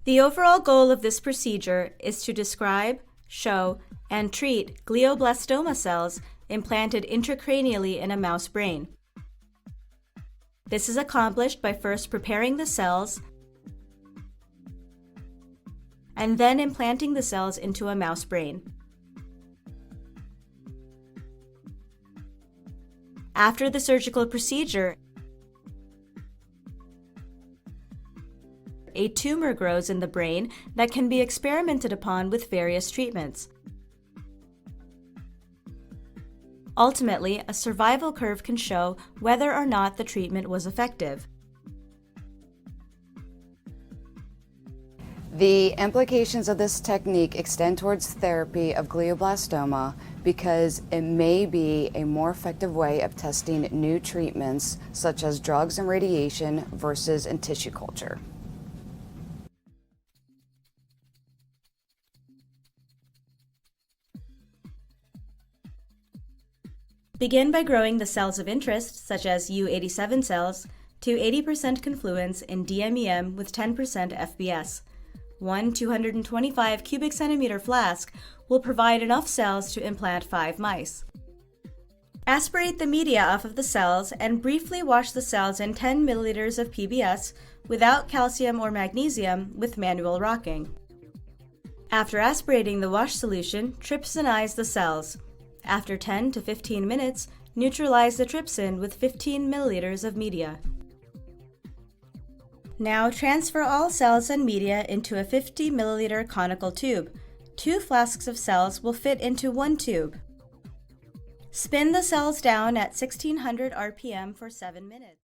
The overall goal of this procedure is to describe, show, and treat glioblastoma cells implanted intracranially in a mouse brain. This is accomplished by first preparing the cells and then implanting the cells into a mouse brain. After the surgical procedure, a tumor grows in the brain that can be experimented upon with various treatments. Ultimately, a survival curve can show whether or not the treatment was effective. The implications of this technique extend towards therapy of glioblastoma because it may be a more effective way of testing new treatments such as drugs and radiation versus in tissue culture. Begin by growing the cells of interest, such as U87 cells, to 80% confluence in DMEM with 10% FBS. One 225 cubic centimeter flask will provide enough cells to implant 5 mice. Aspirate the media off of the cells and briefly wash the cells in 10 milliliters of PBS without calcium or magnesium with manual rocking. After aspirating the wash solution, trypsinize the cells. After 10 to 15 minutes, neutralize the trypsin with 15 milliliters of media. Now transfer all cells and media into a 50 milliliter conical tube. 2 flasks of cells will fit into 1 tube. Spin the cells down at 1600 RPM for 7 minutes.